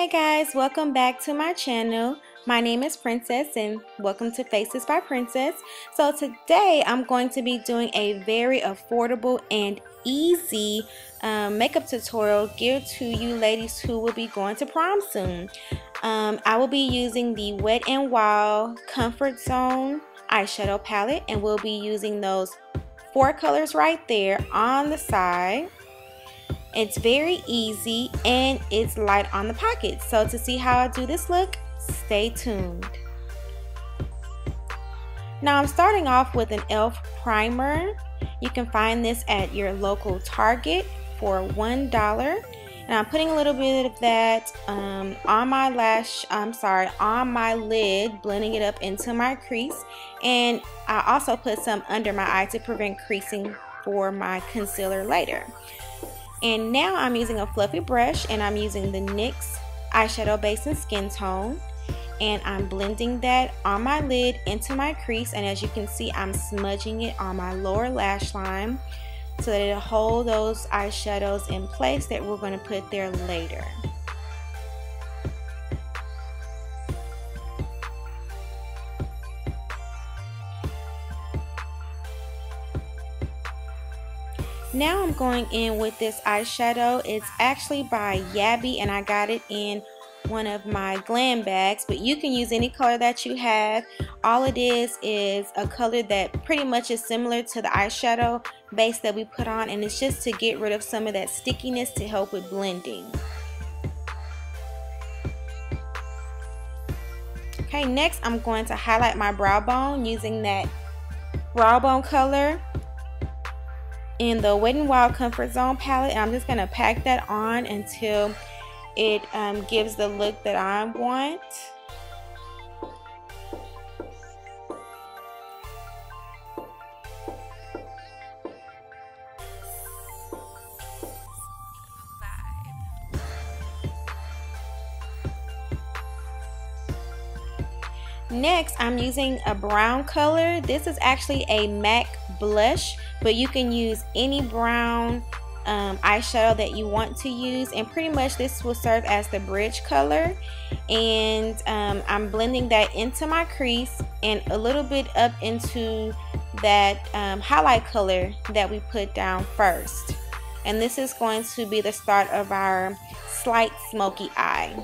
Hey guys, welcome back to my channel. My name is Princess and welcome to Faces by Princess. So today I'm going to be doing a very affordable and easy makeup tutorial geared to you ladies who will be going to prom soon. I will be using the Wet n Wild Comfort Zone eyeshadow palette, and we'll be using those 4 colors right there on the side. It's very easy and it's light on the pocket. So to see how I do this look, stay tuned. Now I'm starting off with an e.l.f. primer. You can find this at your local Target for $1. And I'm putting a little bit of that on my lid, blending it up into my crease. And I also put some under my eye to prevent creasing for my concealer later. And now I'm using a fluffy brush and I'm using the NYX eyeshadow base and skin tone, and I'm blending that on my lid into my crease, and as you can see I'm smudging it on my lower lash line so that it'll hold those eyeshadows in place that we're going to put there later. Now I'm going in with this eyeshadow. It's actually by Yabby and I got it in one of my glam bags, but you can use any color that you have. All it is a color that pretty much is similar to the eyeshadow base that we put on, and it's just to get rid of some of that stickiness to help with blending. Okay, next I'm going to highlight my brow bone using that brow bone color in the Wet n Wild Comfort Zone palette, and I'm just going to pack that on until it gives the look that I want. Next, I'm using a brown color. This is actually a MAC blush, but you can use any brown eyeshadow that you want to use, and pretty much this will serve as the bridge color. And I'm blending that into my crease and a little bit up into that highlight color that we put down first. And this is going to be the start of our slight smoky eye.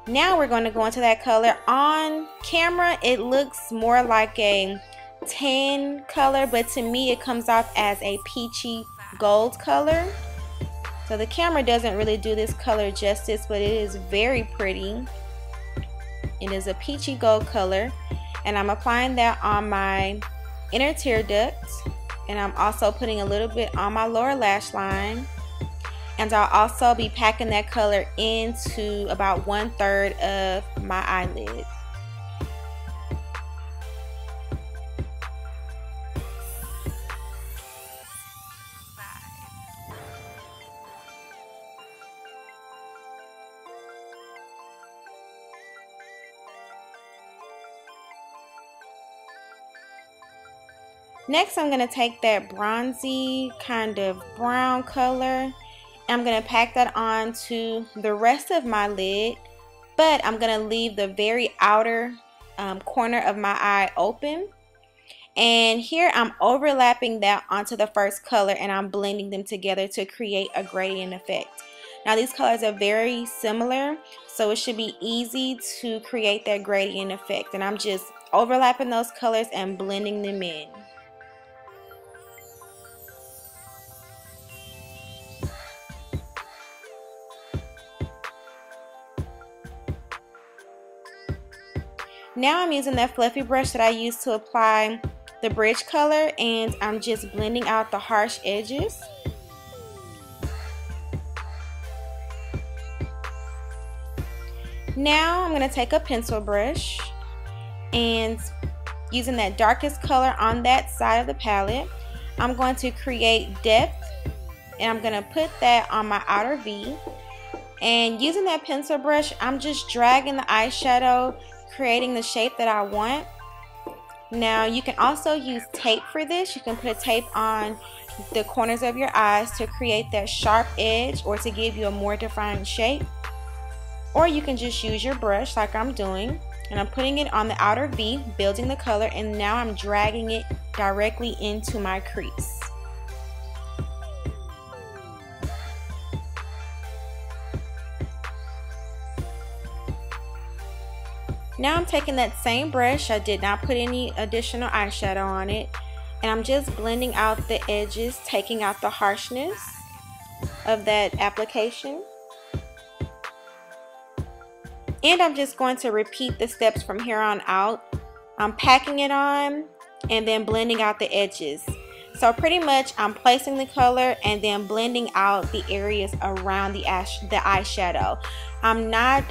Now we're going to go into that color. On camera it looks more like a tan color, but to me it comes off as a peachy gold color. So the camera doesn't really do this color justice, but it is very pretty. It is a peachy gold color, and I'm applying that on my inner tear duct, and I'm also putting a little bit on my lower lash line. And I'll also be packing that color into about 1/3 of my eyelid. Next, I'm going to take that bronzy kind of brown color. I'm going to pack that on to the rest of my lid, but I'm going to leave the very outer corner of my eye open. And here I'm overlapping that onto the first color, and I'm blending them together to create a gradient effect. Now these colors are very similar, so it should be easy to create that gradient effect. And I'm just overlapping those colors and blending them in. Now I'm using that fluffy brush that I used to apply the bridge color, and I'm just blending out the harsh edges. Now I'm going to take a pencil brush and using that darkest color on that side of the palette, I'm going to create depth, and I'm going to put that on my outer V. And using that pencil brush, I'm just dragging the eyeshadow, creating the shape that I want. Now you can also use tape for this. You can put tape on the corners of your eyes to create that sharp edge or to give you a more defined shape. Or you can just use your brush like I'm doing, and I'm putting it on the outer V, building the color, and now I'm dragging it directly into my crease. Now I'm taking that same brush, I did not put any additional eyeshadow on it, and I'm just blending out the edges, taking out the harshness of that application. And I'm just going to repeat the steps from here on out. I'm packing it on and then blending out the edges. So pretty much I'm placing the color and then blending out the areas around the eyeshadow. I'm not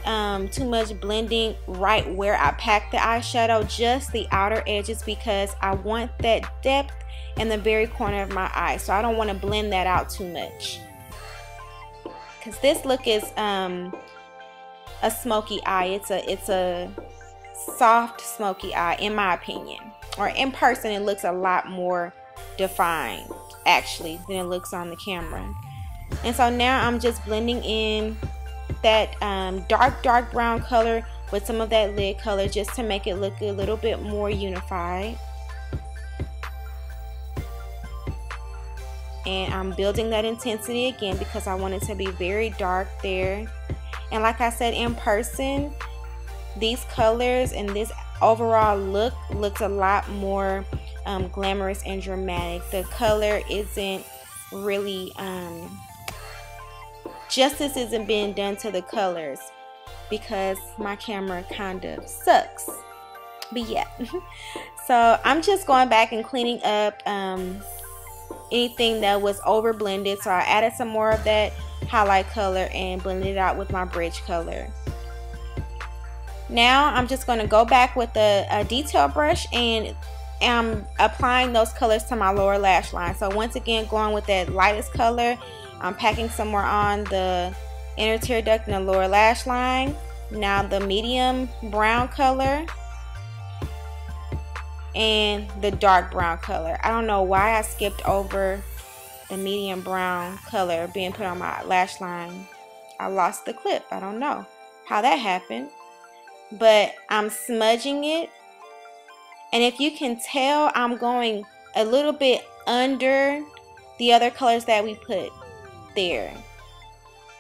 too much blending right where I pack the eyeshadow, just the outer edges, because I want that depth in the very corner of my eye. So I don't want to blend that out too much, because this look is a smoky eye. It's a soft smoky eye in my opinion, or in person it looks a lot more defined actually than it looks on the camera. And so now I'm just blending in that dark brown color with some of that lid color, just to make it look a little bit more unified. And I'm building that intensity again because I want it to be very dark there. And like I said, in person, these colors and this overall look looks a lot more glamorous and dramatic. The color isn't really, justice isn't being done to the colors because my camera kind of sucks. But yeah, so I'm just going back and cleaning up anything that was over blended. So I added some more of that highlight color and blend it out with my bridge color. Now I'm just going to go back with a detail brush and I'm applying those colors to my lower lash line. So once again, going with that lightest color, I'm packing some more on the inner tear duct and the lower lash line. Now the medium brown color and the dark brown color. I don't know why I skipped over the medium brown color being put on my lash line. I lost the clip. I don't know how that happened, but I'm smudging it, and if you can tell, I'm going a little bit under the other colors that we put there.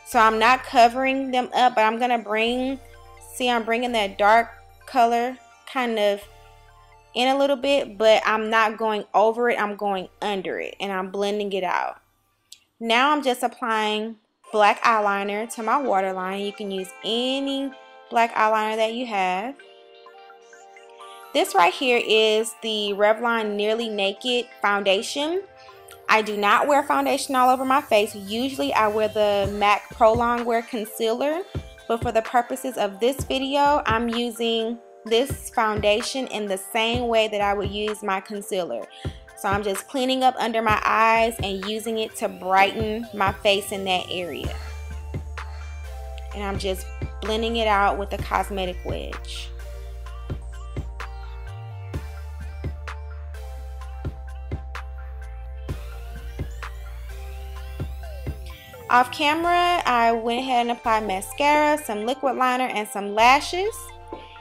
So I'm not covering them up, but I'm gonna bring, see, I'm bringing that dark color kind of in a little bit, but I'm not going over it, I'm going under it, and I'm blending it out. Now I'm just applying black eyeliner to my waterline. You can use any black eyeliner that you have. This right here is the Revlon Nearly Naked foundation. I do not wear foundation all over my face. Usually I wear the MAC Pro Longwear concealer, but for the purposes of this video, I'm using this foundation in the same way that I would use my concealer. So I'm just cleaning up under my eyes and using it to brighten my face in that area. And I'm just blending it out with a cosmetic wedge. Off camera, I went ahead and applied mascara, some liquid liner, and some lashes.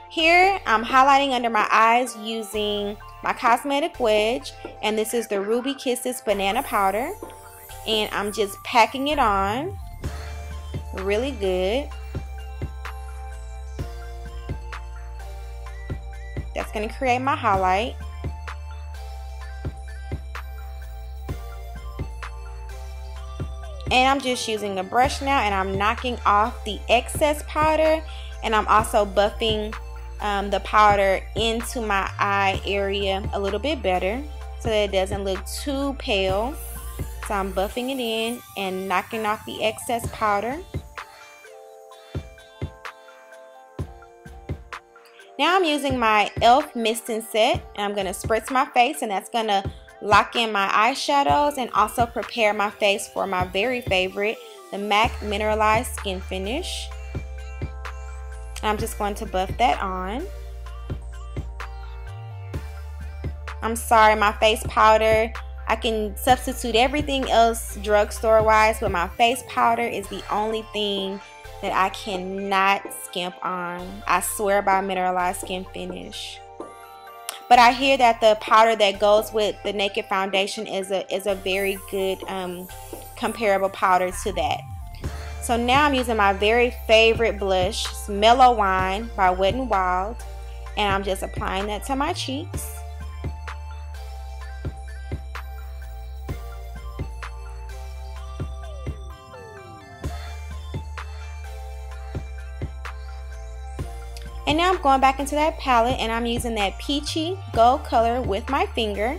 Here, I'm highlighting under my eyes using my cosmetic wedge, and this is the Ruby Kisses banana powder, and I'm just packing it on really good. That's going to create my highlight. And I'm just using a brush now, and I'm knocking off the excess powder, and I'm also buffing the powder into my eye area a little bit better so that it doesn't look too pale. So I'm buffing it in and knocking off the excess powder. Now I'm using my e.l.f. misting set, and I'm going to spritz my face, and that's going to lock in my eyeshadows and also prepare my face for my very favorite, the MAC Mineralized Skin Finish. I'm just going to buff that on. I'm sorry, my face powder, I can substitute everything else drugstore wise, but my face powder is the only thing that I cannot skimp on. I swear by Mineralized Skin Finish. But I hear that the powder that goes with the Naked Foundation is a very good comparable powder to that. So now I'm using my very favorite blush, it's Mellow Wine by Wet n Wild, and I'm just applying that to my cheeks. And now I'm going back into that palette and I'm using that peachy gold color with my finger.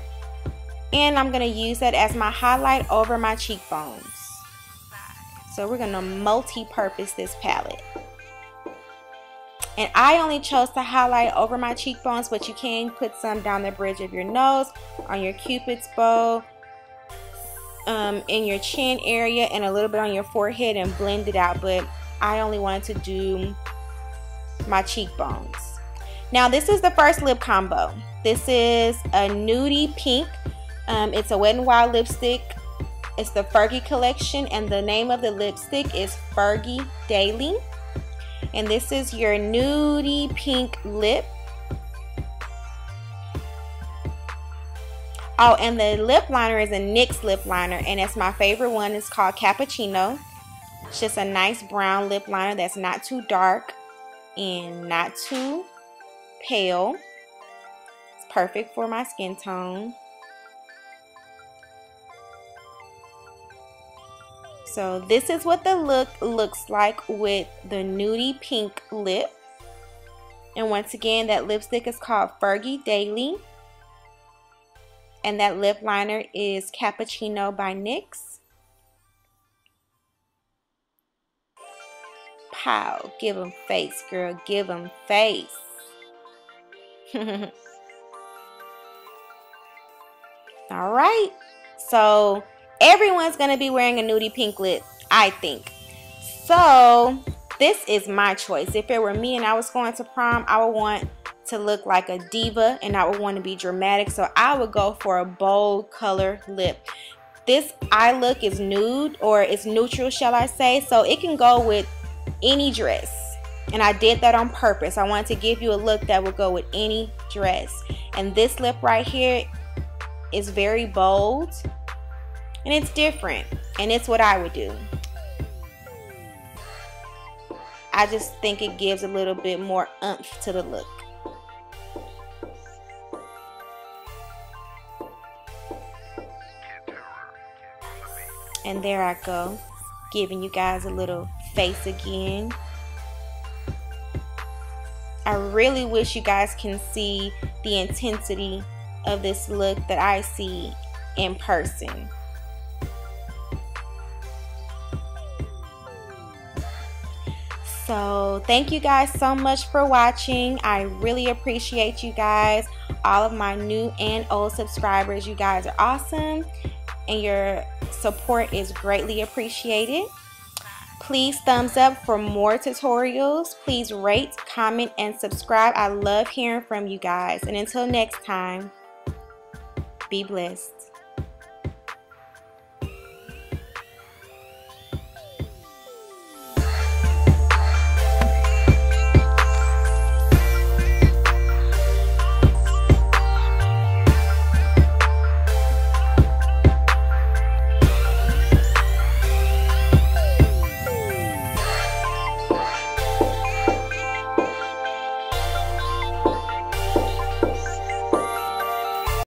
And I'm going to use that as my highlight over my cheekbones. So we're going to multi-purpose this palette. And I only chose to highlight over my cheekbones, but you can put some down the bridge of your nose, on your cupid's bow, in your chin area, and a little bit on your forehead and blend it out. But I only wanted to do my cheekbones. Now this is the first lip combo. This is a nudie pink. It's a Wet n Wild lipstick. It's the Fergie collection, and the name of the lipstick is Fergie Daily. And this is your nudie pink lip. Oh, and the lip liner is a NYX lip liner, and it's my favorite one. It's called Cappuccino. It's just a nice brown lip liner that's not too dark and not too pale. It's perfect for my skin tone. So this is what the look looks like with the nudie pink lip. And once again, that lipstick is called Fergie Daily. And that lip liner is Cappuccino by NYX. Pow, give them face, girl, give them face. All right, so everyone's gonna be wearing a nudie pink lip, I think. So this is my choice. If it were me and I was going to prom, I would want to look like a diva and I would want to be dramatic, so I would go for a bold color lip. This eye look is nude, or it's neutral, shall I say, so it can go with any dress, and I did that on purpose. I wanted to give you a look that would go with any dress. And this lip right here is very bold and it's different, and it's what I would do. I just think it gives a little bit more oomph to the look. And there I go, giving you guys a little face again. I really wish you guys can see the intensity of this look that I see in person. So thank you guys so much for watching. I really appreciate you guys, all of my new and old subscribers. You guys are awesome, and your support is greatly appreciated. Please thumbs up for more tutorials. Please rate, comment, and subscribe. I love hearing from you guys. And until next time, be blessed.